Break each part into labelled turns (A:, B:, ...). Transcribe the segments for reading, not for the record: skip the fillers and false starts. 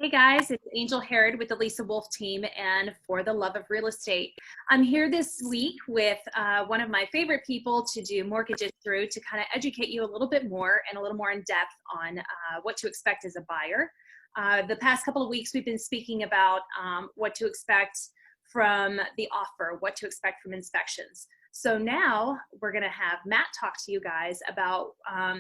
A: Hey guys, it's Angel Herod with the Lisa Wolf team and For the Love of Real Estate. I'm here this week with one of my favorite people to do mortgages through to kind of educate you a little bit more and a little more in depth on what to expect as a buyer. The past couple of weeks, we've been speaking about what to expect from the offer, what to expect from inspections. So now we're going to have Matt talk to you guys about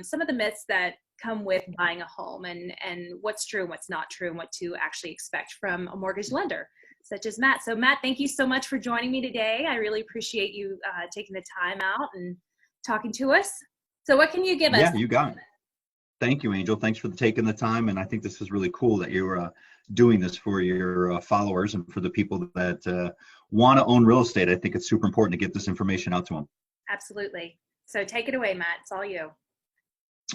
A: some of the myths that come with buying a home and what's true and what's not true and what to actually expect from a mortgage lender such as Matt. So Matt, thank you so much for joining me today. I really appreciate you taking the time out and talking to us. So what can you give us?
B: Yeah, you got it. Thank you, Angel. Thanks for taking the time. And I think this is really cool that you're doing this for your followers and for the people that want to own real estate. I think it's super important to get this information out to them.
A: Absolutely. So take it away, Matt. It's all you.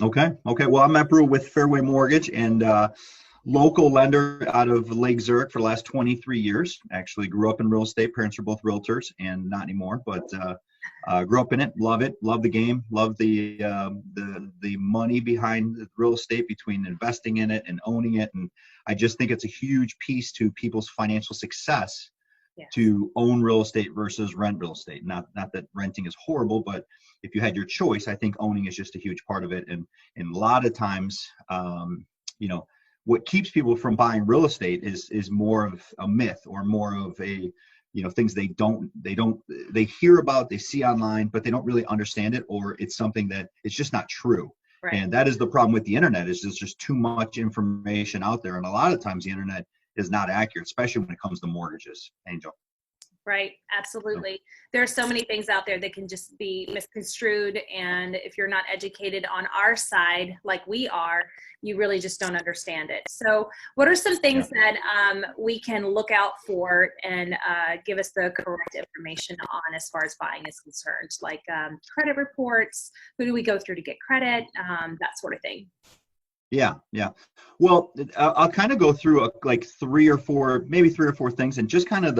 B: Okay. Well, I'm Matt Brua with Fairway Mortgage and local lender out of Lake Zurich for the last 23 years. Actually grew up in real estate. Parents are both realtors and not anymore, but grew up in it. Love it. Love the game. Love the money behind the real estate, between investing in it and owning it. And I just think it's a huge piece to people's financial success. Yes. To own real estate versus rent real estate. Not that renting is horrible, but if you had your choice, I think owning is just a huge part of it. And a lot of times, what keeps people from buying real estate is more of a myth or more of a, things they hear about, they see online, but they don't really understand it, or it's something that it's just not true. Right. And that is the problem with the internet, is there's just too much information out there. And a lot of times the internet is not accurate, especially when it comes to mortgages, Angel.
A: Right. Absolutely. There are so many things out there that can just be misconstrued. And if you're not educated on our side, like we are, you really just don't understand it. So what are some things that we can look out for and give us the correct information on as far as buying is concerned, like credit reports, who do we go through to get credit, that sort of thing?
B: Yeah. Well, I'll kind of go through maybe three or four things, and just kind of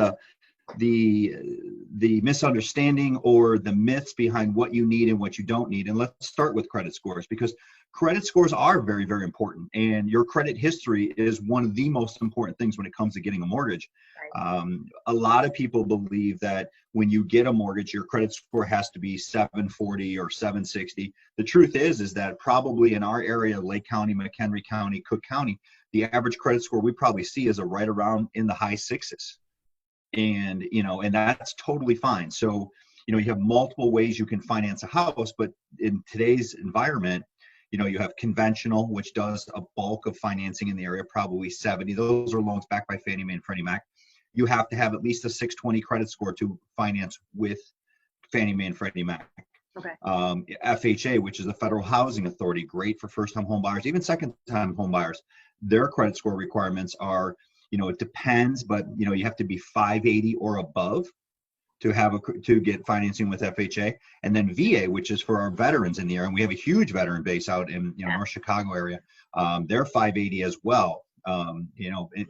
B: the misunderstanding or the myths behind what you need and what you don't need. And let's start with credit scores, because credit scores are very, very important. And your credit history is one of the most important things when it comes to getting a mortgage. A lot of people believe that when you get a mortgage, your credit score has to be 740 or 760. The truth is that probably in our area, Lake County, McHenry County, Cook County, the average credit score we probably see is right around in the high sixes. And that's totally fine. So you have multiple ways you can finance a house, but in today's environment, you have conventional, which does a bulk of financing in the area, probably 70. Those are loans backed by Fannie Mae and Freddie Mac. You have to have at least a 620 credit score to finance with Fannie Mae and Freddie Mac.
A: Okay.
B: FHA, which is the Federal Housing Authority, great for first-time home buyers, even second-time home buyers. Their credit score requirements are, it depends, but you have to be 580 or above to get financing with FHA. And then VA, which is for our veterans in the area, and we have a huge veteran base out in North Chicago area. They're 580 as well. And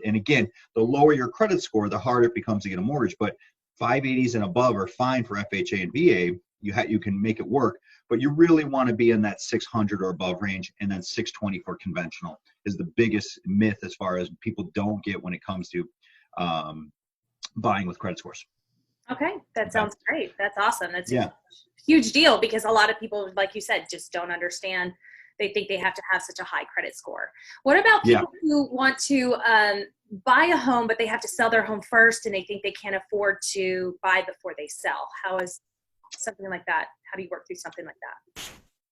B: again, the lower your credit score, the harder it becomes to get a mortgage. But 580s and above are fine for FHA and VA. You can make it work, but you really want to be in that 600 or above range, and then 620 for conventional is the biggest myth as far as people don't get when it comes to buying with credit scores.
A: Okay, that sounds great. That's awesome. That's a huge deal, because a lot of people, like you said, just don't understand. They think they have to have such a high credit score. What about people who want to buy a home, but they have to sell their home first, and they think they can't afford to buy before they sell? How is something like that? How do you work through something like that?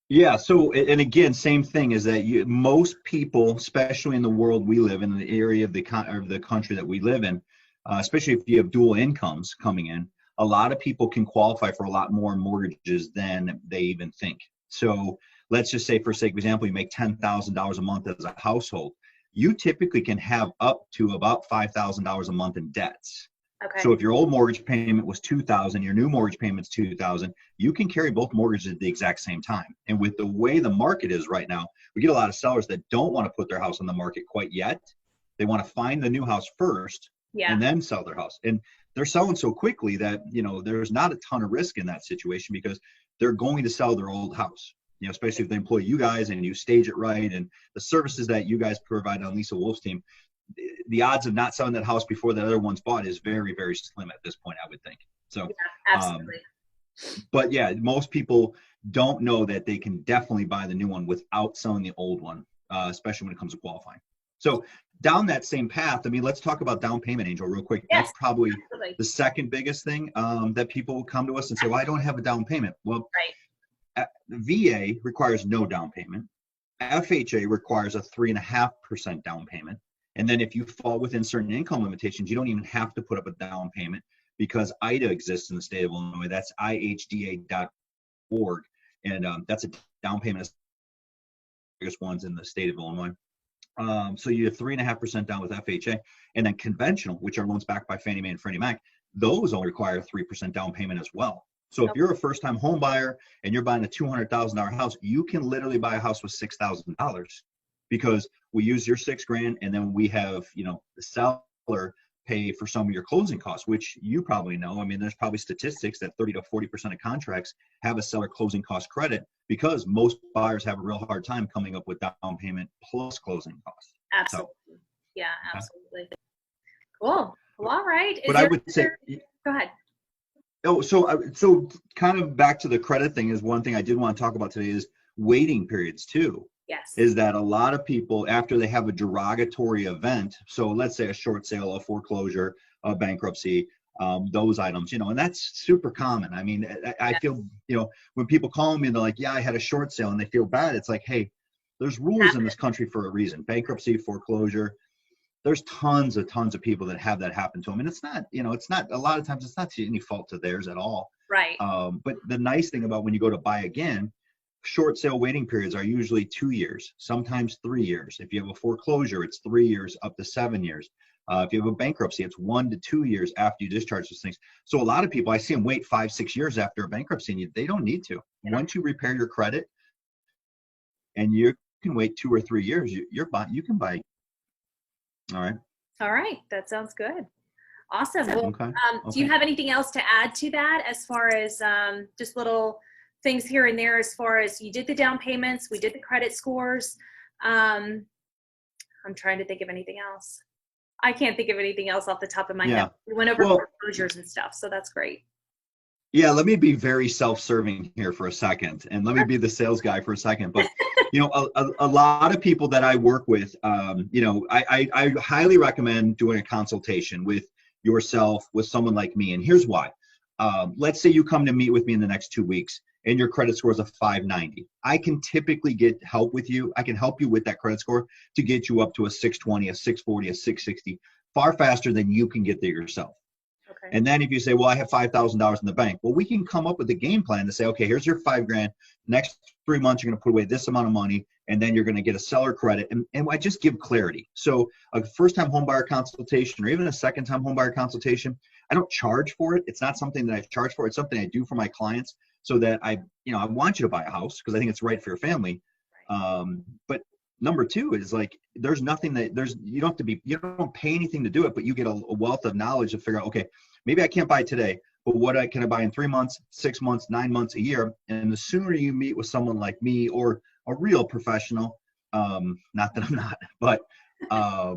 B: Yeah. So, and again, same thing is that most people, especially in the world we live in, the area of the country that we live in, especially if you have dual incomes coming in, a lot of people can qualify for a lot more mortgages than they even think. So let's just say, for sake of example, you make $10,000 a month as a household. You typically can have up to about $5,000 a month in debts.
A: Okay.
B: So if your old mortgage payment was $2,000, your new mortgage payment's $2,000, you can carry both mortgages at the exact same time. And with the way the market is right now, we get a lot of sellers that don't want to put their house on the market quite yet. They want to find the new house first and then sell their house. And they're selling so quickly that, there's not a ton of risk in that situation, because they're going to sell their old house. Especially if they employ you guys and you stage it right, and the services that you guys provide on Lisa Wolf's team, the odds of not selling that house before the other one's bought is very, very slim at this point, I would think. So,
A: Yeah, absolutely.
B: But yeah, most people don't know that they can definitely buy the new one without selling the old one, especially when it comes to qualifying. So down that same path, I mean, let's talk about down payment, Angel, real quick.
A: Yes,
B: That's probably
A: absolutely.
B: the second biggest thing that people come to us and say, well, I don't have a down payment. Well,
A: Right.
B: VA requires no down payment. FHA requires a 3.5% down payment. And then if you fall within certain income limitations, you don't even have to put up a down payment because IDA exists in the state of Illinois. That's ihda.org. And that's a down payment of the biggest ones in the state of Illinois. So you have 3.5% down with FHA, and then conventional, which are loans backed by Fannie Mae and Freddie Mac, those only require a 3% down payment as well. So if you're a first-time home buyer and you're buying a $200,000 house, you can literally buy a house with $6,000 because we use your $6,000, and then we have, the seller pay for some of your closing costs, which you probably know. I mean, there's probably statistics that 30 to 40% of contracts have a seller closing cost credit because most buyers have a real hard time coming up with down payment plus closing costs.
A: Absolutely.
B: So,
A: yeah, absolutely. Cool. Well, all right.
B: But I would say,
A: go ahead.
B: Oh, so kind of back to the credit thing is one thing I did want to talk about today is waiting periods too.
A: Yes.
B: Is that a lot of people, after they have a derogatory event, so let's say a short sale, a foreclosure, a bankruptcy, those items, and that's super common. I mean, I feel, when people call me and they're like, yeah, I had a short sale, and they feel bad, it's like, hey, there's rules in this country for a reason. Bankruptcy, foreclosure, there's tons of people that have that happen to them. And it's not, a lot of times it's not any fault to theirs at all.
A: Right.
B: But the nice thing about when you go to buy again, short sale waiting periods are usually 2 years, sometimes 3 years. If you have a foreclosure, it's 3 years up to 7 years. If you have a bankruptcy, it's 1 to 2 years after you discharge those things. So a lot of people, I see them wait 5-6 years after a bankruptcy, and they don't need to. Once you repair your credit and you can wait 2 or 3 years, you can buy. All right.
A: All right. That sounds good. Awesome. Well,
B: okay.
A: Do you have anything else to add to that as far as just little things here and there as far as you did the down payments, we did the credit scores? I'm trying to think of anything else. I can't think of anything else off the top of my head. We went over foreclosures and stuff, so that's great.
B: Yeah, let me be very self-serving here for a second, and let me be the sales guy for a second. But a lot of people that I work with, I highly recommend doing a consultation with yourself, with someone like me. And here's why. Let's say you come to meet with me in the next 2 weeks, and your credit score is a 590. I can typically get help with you. I can help you with that credit score to get you up to a 620, a 640, a 660, far faster than you can get there yourself. Okay. And then if you say, well, I have $5,000 in the bank, well, we can come up with a game plan to say, okay, here's your $5,000. Next 3 months, you're going to put away this amount of money, and then you're going to get a seller credit. And I just give clarity. So a first-time homebuyer consultation, or even a second-time homebuyer consultation, I don't charge for it. It's not something that I charge for. It's something I do for my clients so that I want you to buy a house because I think it's right for your family. But number two is like, there's nothing you don't pay anything to do it, but you get a wealth of knowledge to figure out, okay, maybe I can't buy today, but can I buy in 3 months, 6 months, 9 months, a year? And the sooner you meet with someone like me or a real professional, not that I'm not, but I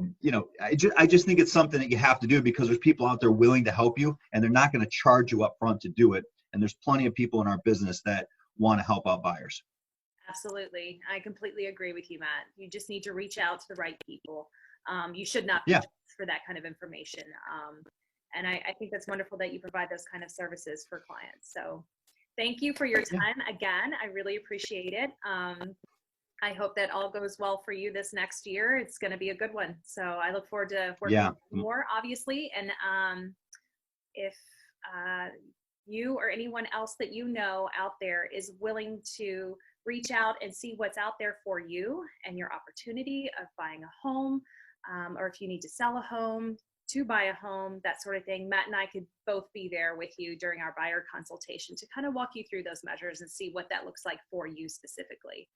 B: just think it's something that you have to do because there's people out there willing to help you, and they're not going to charge you up front to do it. And there's plenty of people in our business that want to help out buyers.
A: Absolutely. I completely agree with you, Matt. You just need to reach out to the right people. You should not be for that kind of information. And I think that's wonderful that you provide those kind of services for clients. So thank you for your time again. I really appreciate it. I hope that all goes well for you this next year. It's going to be a good one. So I look forward to working more, obviously. And if you or anyone else that you know out there is willing to reach out and see what's out there for you and your opportunity of buying a home, or if you need to sell a home, to buy a home, that sort of thing, Matt and I could both be there with you during our buyer consultation to kind of walk you through those measures and see what that looks like for you specifically.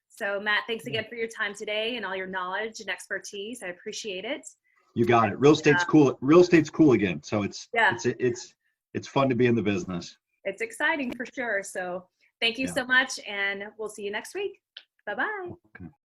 A: So Matt, thanks again for your time today and all your knowledge and expertise. I appreciate it.
B: You got it. Real estate's cool. Real estate's cool again. So it's fun to be in the business.
A: It's exciting for sure. So thank you so much, and we'll see you next week. Bye-bye.
B: Okay.